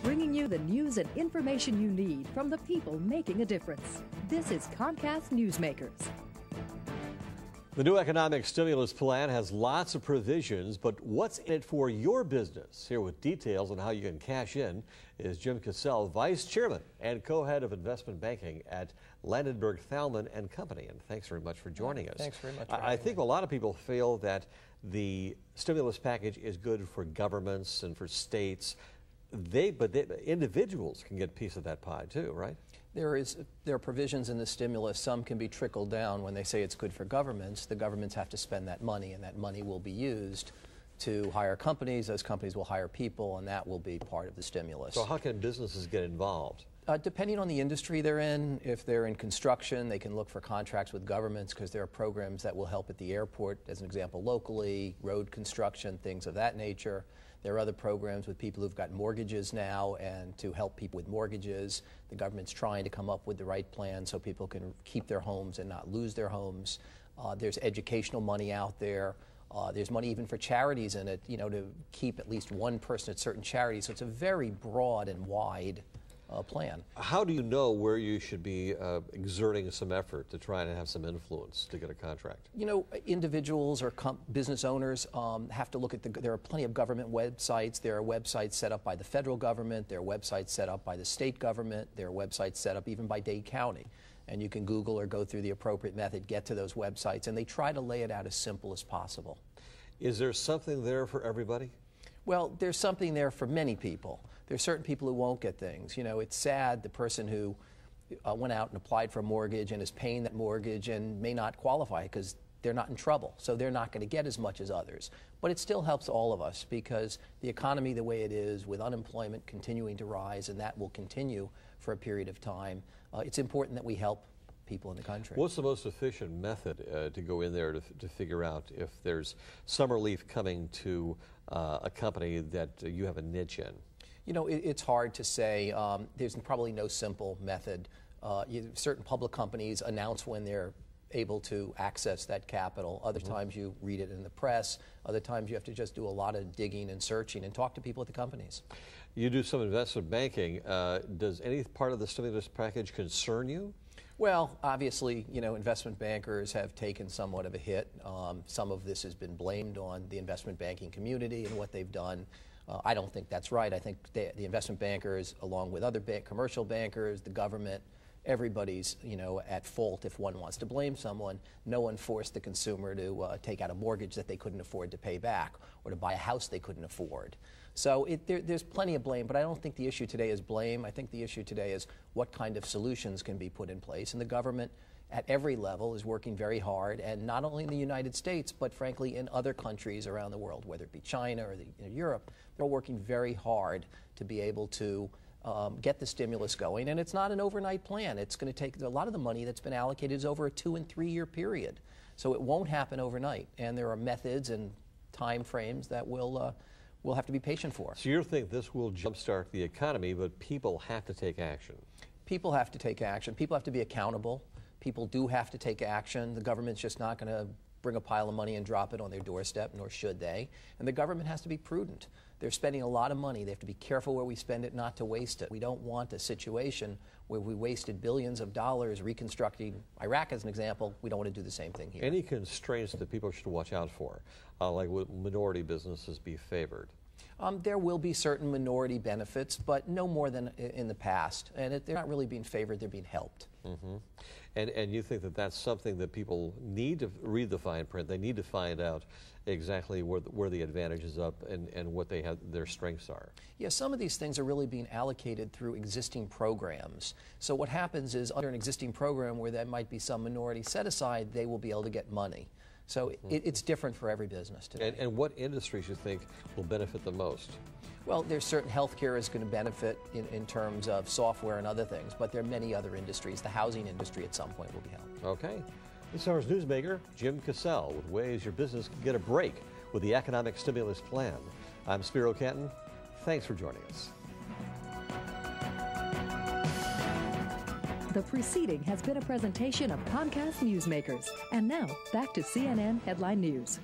Bringing you the news and information you need from the people making a difference. This is Comcast Newsmakers. The new economic stimulus plan has lots of provisions, but what's in it for your business? Here with details on how you can cash in is Jim Cassell, Vice Chairman and Co-Head of Investment Banking at Landenberg Thalmann and Company. And thanks very much for joining us. Thanks very much. I think a lot of people feel that the stimulus package is good for governments and for states. But individuals can get a piece of that pie too, right? There are provisions in the stimulus. Some can be trickled down when they say it's good for governments. The governments have to spend that money, and that money will be used to hire companies. Those companies will hire people, and that will be part of the stimulus. So how can businesses get involved? Depending on the industry they're in, if they're in construction, they can look for contracts with governments because there are programs that will help at the airport, as an example, locally, road construction, things of that nature. There are other programs with people who've got mortgages now, and to help people with mortgages, the government's trying to come up with the right plan so people can keep their homes and not lose their homes. There's educational money out there. There's money even for charities in it, to keep at least one person at certain charities. So it's a very broad and wide plan. How do you know where you should be exerting some effort to try and have some influence to get a contract? Individuals or business owners have to look at there are plenty of government websites. There are websites set up by the federal government. There are websites set up by the state government. There are websites set up even by Dade County. And you can Google or go through the appropriate method, get to those websites, and they try to lay it out as simple as possible. Is there something there for everybody? Well, there's something there for many people. There's certain people who won't get things. It's sad, the person who went out and applied for a mortgage and is paying that mortgage and may not qualify because they're not in trouble, so they're not going to get as much as others. But it still helps all of us because the economy the way it is, with unemployment continuing to rise, and that will continue for a period of time, it's important that we help people in the country. What's the most efficient method to go in there to figure out if there's some relief coming to a company that you have a niche in? It's hard to say. There's probably no simple method. Certain public companies announce when they're able to access that capital. Other times you read it in the press. Other times you have to just do a lot of digging and searching and talk to people at the companies. You do some investment banking. Does any part of the stimulus package concern you? Well, obviously, investment bankers have taken somewhat of a hit. Some of this has been blamed on the investment banking community and what they've done. I don't think that's right. I think the investment bankers, along with other commercial bankers, the government, everybody's at fault if one wants to blame someone. No one forced the consumer to take out a mortgage that they couldn't afford to pay back or to buy a house they couldn't afford. So there's plenty of blame, but I don't think the issue today is blame. I think the issue today is what kind of solutions can be put in place. And the government at every level is working very hard, and not only in the United States, but frankly in other countries around the world, whether it be China or Europe. They're working very hard to be able to get the stimulus going, and it's not an overnight plan. It's going to take a lot of the money that's been allocated is over a 2- and 3-year period, so it won't happen overnight. And there are methods and time frames that we'll have to be patient for. So you think this will jumpstart the economy, but people have to take action? People have to take action. People have to be accountable. People do have to take action. The government's just not going to bring a pile of money and drop it on their doorstep, nor should they. And the government has to be prudent. They're spending a lot of money. They have to be careful where we spend it, not to waste it. We don't want a situation where we wasted billions of dollars reconstructing Iraq as an example. We don't want to do the same thing here. Any constraints that people should watch out for, like will minority businesses be favored? There will be certain minority benefits, but no more than in the past. And they're not really being favored, they're being helped. Mm-hmm. And you think that that's something that people need to read the fine print. They need to find out exactly where the advantages up and what their strengths are. Yeah, some of these things are really being allocated through existing programs. So what happens is under an existing program where there might be some minority set aside, they will be able to get money. So it's different for every business today. And what industries you think will benefit the most? Well, there's certain healthcare is going to benefit in terms of software and other things, but there are many other industries. The housing industry at some point will be helped. Okay. This hour's newsmaker, Jim Cassell, with ways your business can get a break with the economic stimulus plan. I'm Spiro Canton. Thanks for joining us. The preceding has been a presentation of Comcast Newsmakers. And now, back to CNN Headline News.